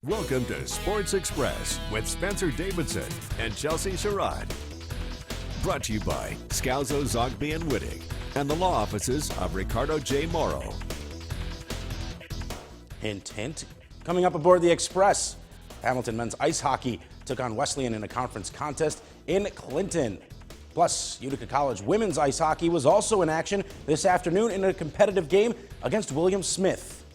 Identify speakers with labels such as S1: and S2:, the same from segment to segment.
S1: Welcome to Sports Express with Spencer Davidson and Chelsea Sherrod. Brought to you by Scalzo, Zogby, and Wittig and the law offices of Ricardo J. Morrow.
S2: Hint, hint. Coming up aboard the Express, Hamilton men's ice hockey took on Wesleyan in a conference contest in Clinton. Plus, Utica College women's ice hockey was also in action this afternoon in a competitive game against William Smith.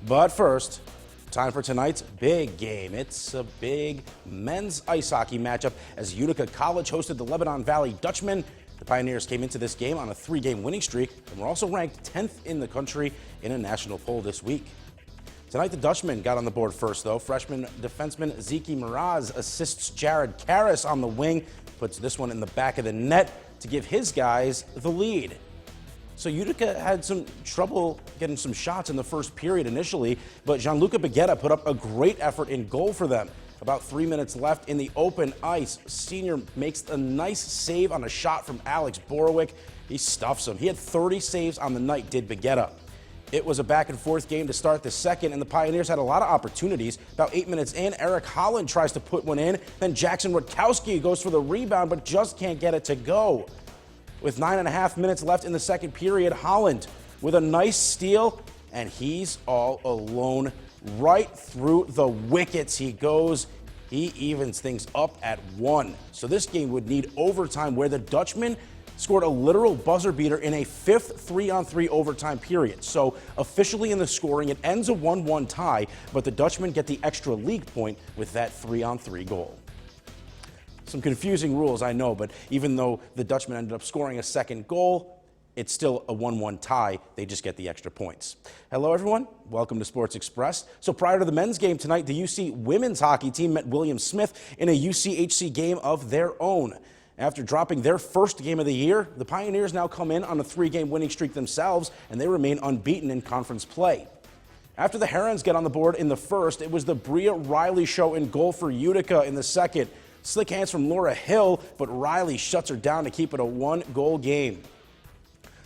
S2: But first, time for tonight's big game. It's a big men's ice hockey matchup as Utica College hosted the Lebanon Valley Dutchmen. The Pioneers came into this game on a 3-game winning streak and were also ranked 10th in the country in a national poll this week. Tonight, the Dutchmen got on the board first, though. Freshman defenseman Zeke Miraz assists Jared Karras on the wing, puts this one in the back of the net to give his guys the lead. So Utica had some trouble getting some shots in the first period initially, but Gianluca Baguetta put up a great effort in goal for them. About 3 minutes left in the open ice. Senior makes a nice save on a shot from Alex Borowick. He stuffs him. He had 30 saves on the night, did Baguetta. It was a back-and-forth game to start the second, and the Pioneers had a lot of opportunities. About 8 minutes in, Eric Holland tries to put one in. Then Jackson Rutkowski goes for the rebound, but just can't get it to go. With 9.5 minutes left in the second period, Holland with a nice steal, and he's all alone. Right through the wickets he goes. He evens things up at 1. So this game would need overtime, where the Dutchmen scored a literal buzzer beater in a 5th 3-on-3 overtime period. So officially in the scoring, it ends a 1-1 tie, but the Dutchmen get the extra league point with that 3-on-3 goal. Some confusing rules, I know, but even though the Dutchmen ended up scoring a second goal, it's still a 1-1 tie. They just get the extra points. Hello, everyone. Welcome to Sports Express. So prior to the men's game tonight, the UC women's hockey team met William Smith in a UCHC game of their own. After dropping their first game of the year, the Pioneers now come in on a 3-game winning streak themselves, and they remain unbeaten in conference play. After the Herons get on the board in the first, it was the Bria Riley show in goal for Utica in the second. Slick hands from Laura Hill, but Riley shuts her down to keep it a 1-goal game.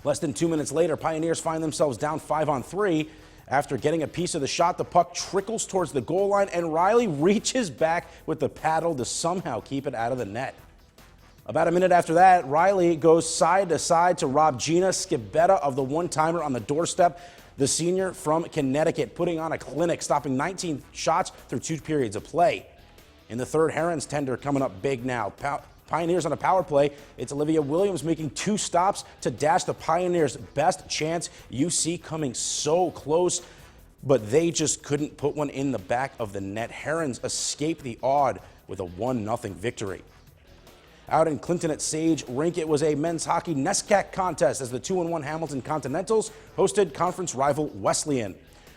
S2: Less than 2 minutes later, Pioneers find themselves down 5-on-3. After getting a piece of the shot, the puck trickles towards the goal line, and Riley reaches back with the paddle to somehow keep it out of the net. About a minute after that, Riley goes side to side to rob Gina Skibetta of the one-timer on the doorstep. The senior from Connecticut putting on a clinic, stopping 19 shots through 2 periods of play. In the third, Herons tender coming up big now. Pioneers on a power play. It's Olivia Williams making 2 stops to dash the Pioneers' best chance. UC coming so close, but they just couldn't put one in the back of the net. Herons escape the odd with a 1-0 victory. Out in Clinton at Sage Rink, it was a men's hockey NESCAC contest as the 2-1 Hamilton Continentals hosted conference rival Wesleyan.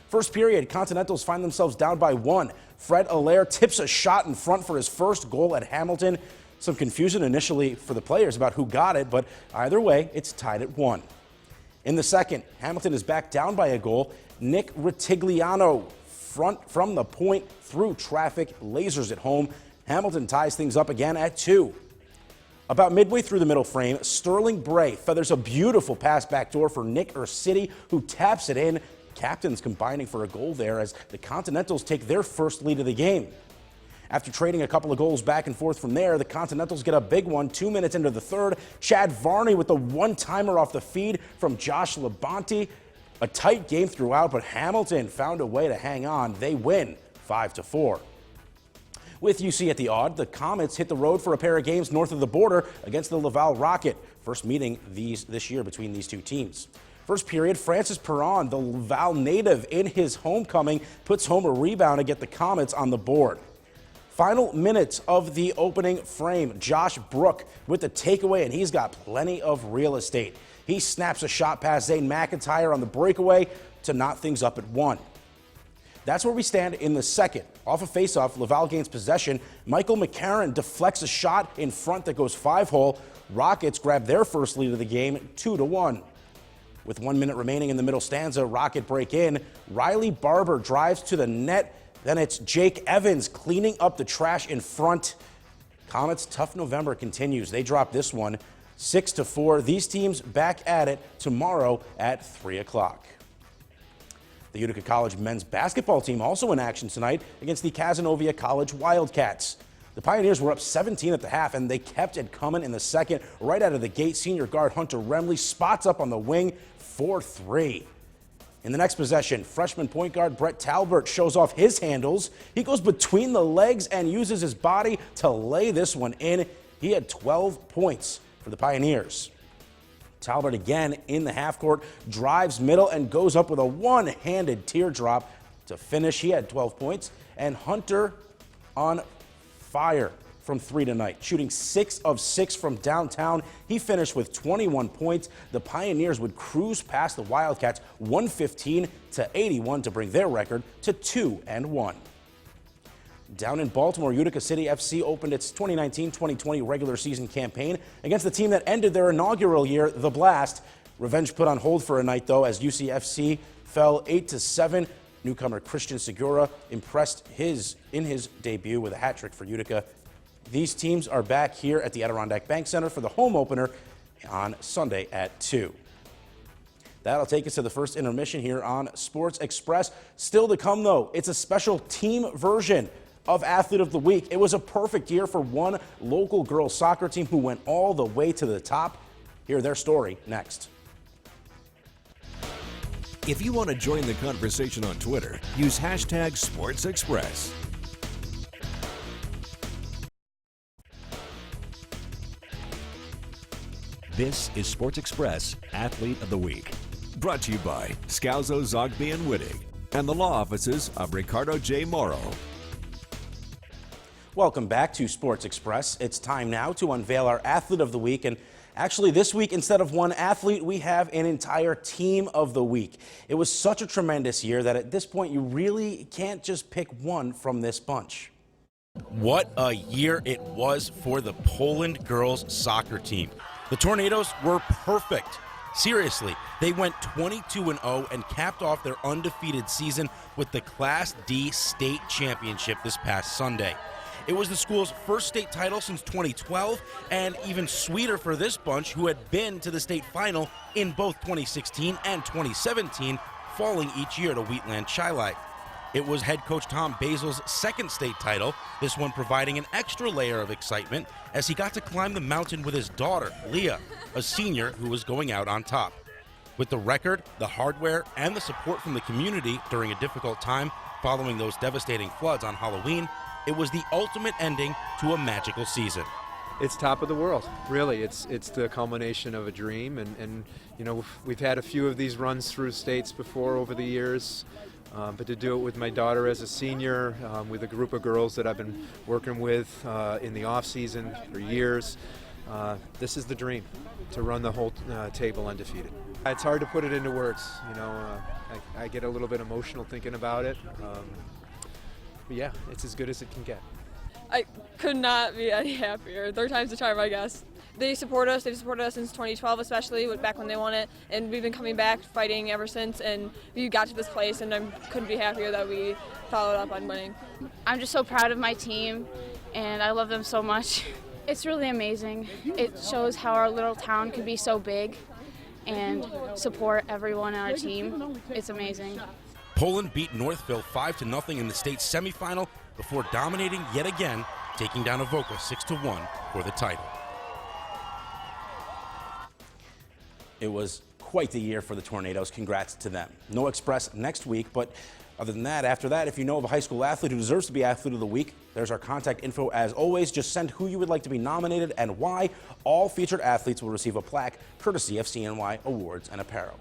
S2: First period, Continentals find themselves down by 1. Fred Allaire tips a shot in front for his first goal at Hamilton. Some confusion initially for the players about who got it, but either way, it's tied at 1. In the second, Hamilton is back down by a goal. Nick Ritigliano from the point through traffic, lasers it home. Hamilton ties things up again at 2. About midway through the middle frame, Sterling Bray feathers a beautiful pass backdoor for Nick Ursitti, who taps it in. Captains combining for a goal there as the Continentals take their first lead of the game. After trading a couple of goals back and forth from there, the Continentals get a big one 2 minutes into the third. Chad Varney with the one-timer off the feed from Josh Labonte. A tight game throughout, but Hamilton found a way to hang on. They win 5-4. With UC at the odd, the Comets hit the road for a pair of games north of the border against the Laval Rocket. First meeting this year between these two teams. First period, Francis Perron, the Laval native in his homecoming, puts home a rebound to get the Comets on the board. Final minutes of the opening frame, Josh Brook with the takeaway, and he's got plenty of real estate. He snaps a shot past Zane McIntyre on the breakaway to knot things up at 1. That's where we stand in the second. Off a faceoff, Laval gains possession. Michael McCarron deflects a shot in front that goes 5-hole. Rockets grab their first lead of the game, 2-1. With 1 minute remaining in the middle stanza, Rocket break in. Riley Barber drives to the net. Then it's Jake Evans cleaning up the trash in front. Comets' tough November continues. They drop this one 6-4. These teams back at it tomorrow at 3 o'clock. The Utica College men's basketball team also in action tonight against the Cazenovia College Wildcats. The Pioneers were up 17 at the half, and they kept it coming in the second. Right out of the gate, senior guard Hunter Remley spots up on the wing for 3. In the next possession, freshman point guard Brett Talbert shows off his handles. He goes between the legs and uses his body to lay this one in. He had 12 points for the Pioneers. Talbert again in the half court, drives middle and goes up with a one-handed teardrop to finish. He had 12 points. And Hunter on fire from 3 tonight, shooting 6 of 6 from downtown. He finished with 21 points. The Pioneers would cruise past the Wildcats 115-81 to bring their record to 2-1. Down in Baltimore, Utica City FC opened its 2019-2020 regular season campaign against the team that ended their inaugural year, the Blast. Revenge put on hold for a night, though, as UCFC fell 8-7. Newcomer Christian Segura impressed in his debut with a hat trick for Utica. These teams are back here at the Adirondack Bank Center for the home opener on Sunday at 2. That'll take us to the first intermission here on Sports Express. Still to come, though, it's a special team version of Athlete of the Week. It was a perfect year for one local girls soccer team who went all the way to the top. Hear their story next.
S1: If you want to join the conversation on Twitter, use hashtag SportsExpress. This is Sports Express Athlete of the Week. Brought to you by Scalzo, Zogby & Wittig and the law offices of Ricardo J. Morrow.
S2: Welcome back to Sports Express. It's time now to unveil our Athlete of the Week. And actually this week, instead of one athlete, we have an entire Team of the Week. It was such a tremendous year that at this point, you really can't just pick one from this bunch.
S3: What a year it was for the Poland girls soccer team. The Tornadoes were perfect. Seriously, they went 22-0 and capped off their undefeated season with the Class D state championship this past Sunday. It was the school's first state title since 2012, and even sweeter for this bunch who had been to the state final in both 2016 and 2017, falling each year to Wheatland Chi-Life. It was head coach Tom Basil's second state title, this one providing an extra layer of excitement as he got to climb the mountain with his daughter, Leah, a senior who was going out on top. With the record, the hardware, and the support from the community during a difficult time following those devastating floods on Halloween, it was the ultimate ending to a magical season.
S4: It's top of the world, really. It's the culmination of a dream, and you know, we've had a few of these runs through states before over the years, but to do it with my daughter as a senior, with a group of girls that I've been working with in the off season for years, this is the dream, to run the whole table undefeated. It's hard to put it into words, you know. I get a little bit emotional thinking about it. But yeah, it's as good as it can get.
S5: I could not be any happier. 3rd time's the charm, I guess. They support us. They've supported us since 2012, especially back when they won it, and we've been coming back, fighting ever since. And we got to this place, and I couldn't be happier that we followed up on winning.
S6: I'm just so proud of my team, and I love them so much. It's really amazing. It shows how our little town could be so big and support everyone on our team. It's amazing.
S3: Poland beat Northville 5-0 in the state semifinal before dominating yet again, taking down Avoca 6-1 for the title.
S2: It was quite the year for the Tornadoes. Congrats to them. No Express next week, but other than that, after that, if you know of a high school athlete who deserves to be Athlete of the Week, there's our contact info as always. Just send who you would like to be nominated and why. All featured athletes will receive a plaque courtesy of CNY Awards and Apparel.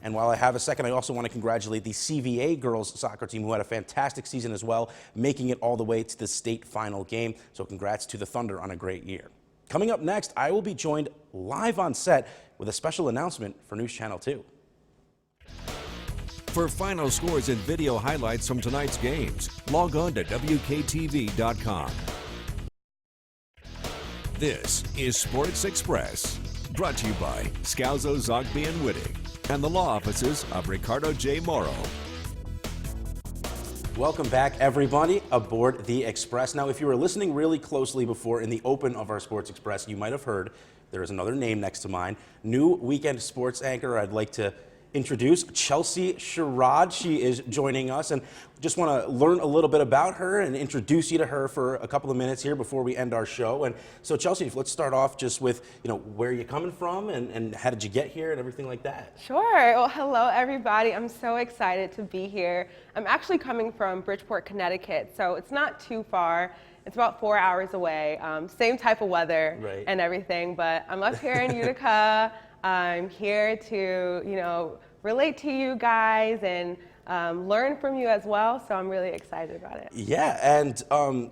S2: And while I have a second, I also want to congratulate the CVA girls soccer team who had a fantastic season as well, making it all the way to the state final game. So congrats to the Thunder on a great year. Coming up next, I will be joined live on set with a special announcement for News Channel 2.
S1: For final scores and video highlights from tonight's games, log on to WKTV.com. This is Sports Express, brought to you by Scalzo, Zogby & Wittig and the law offices of Ricardo J. Morrow.
S2: Welcome back, everybody, aboard the Express. Now, if you were listening really closely before in the open of our Sports Express, you might have heard there is another name next to mine. New weekend sports anchor. I'd like to introduce Chelsea Sherrod. She is joining us, and just want to learn a little bit about her and introduce you to her for a couple of minutes here before we end our show. And so, Chelsea, let's start off just with, where you're coming from and how did you get here and everything like that.
S7: Sure. Well, hello, everybody. I'm so excited to be here. I'm actually coming from Bridgeport, Connecticut, so it's not too far. It's about 4 hours away. Same type of weather and everything, but I'm up here in Utica. I'm here to, relate to you guys and learn from you as well, so I'm really excited about it.
S2: Yeah, and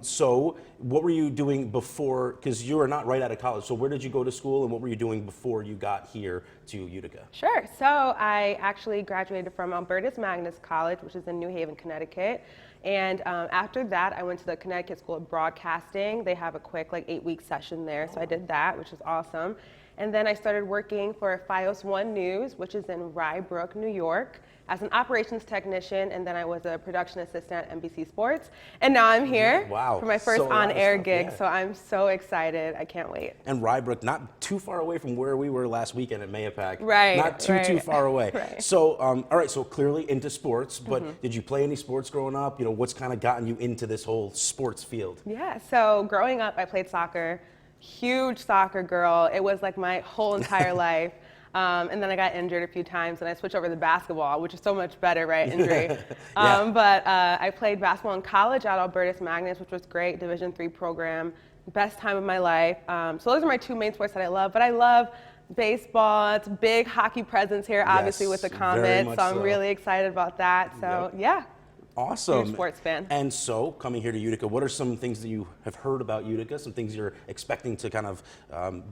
S2: so what were you doing before, because you are not right out of college, so where did you go to school and what were you doing before you got here to Utica?
S7: Sure, so I actually graduated from Albertus Magnus College, which is in New Haven, Connecticut. And after that, I went to the Connecticut School of Broadcasting. They have a quick 8-week session there, so I did that, which is awesome. And then I started working for FiOS 1 News, which is in Rye Brook, New York, as an operations technician, and then I was a production assistant at NBC Sports. And now I'm here for my first on-air gig, so I'm so excited. I can't wait.
S2: And Rye Brook, not too far away from where we were last weekend at Mayapack.
S7: Right.
S2: Not too far away.
S7: Right.
S2: So, all right, so clearly into sports, but did you play any sports growing up? What's kind of gotten you into this whole sports field?
S7: Yeah, so growing up, I played soccer. Huge soccer girl. It was like my whole entire life. And then I got injured a few times and I switched over to basketball, which is so much better, right? Injury. But I played basketball in college at Albertus Magnus, which was great, Division III program. Best time of my life. So those are my two main sports that I love, but I love baseball. It's a big hockey presence here, obviously, with the Comets. So I'm really excited about that. So yeah.
S2: Awesome.
S7: Huge sports fan.
S2: And so, coming here to Utica, what are some things that you have heard about Utica, some things you're expecting to kind of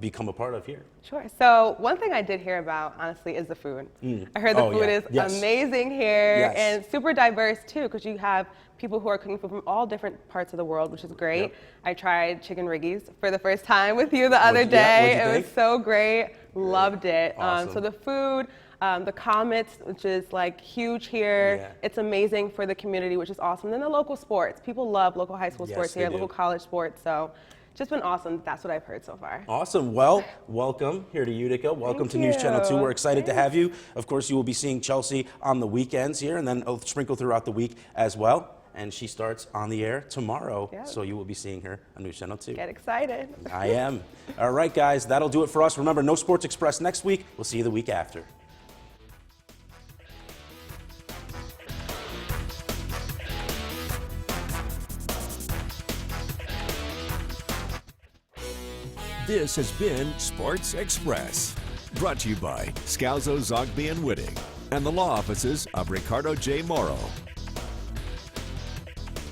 S2: become a part of here?
S7: Sure. So one thing I did hear about, honestly, is the food. I heard the food is amazing here and super diverse, too, because you have people who are cooking food from all different parts of the world, which is great. I tried chicken riggies for the first time with you the other day. It was so great. Loved it.
S2: Awesome.
S7: So the food, the Comets, which is huge here. It's amazing for the community, which is awesome. And then the local sports. People love local high school sports here, local college sports. So just been awesome. That's what I've heard so far.
S2: Awesome. Well, welcome here to Utica. Welcome to News Channel 2. We're excited to have you. Of course, you will be seeing Chelsea on the weekends here and then sprinkle throughout the week as well. And she starts on the air tomorrow, so you will be seeing her on News Channel 2.
S7: Get excited.
S2: I am. All right, guys, that'll do it for us. Remember, no Sports Express next week. We'll see you the week after.
S1: This has been Sports Express, brought to you by Scalzo, Zogby & Whitting and the law offices of Ricardo J. Morrow.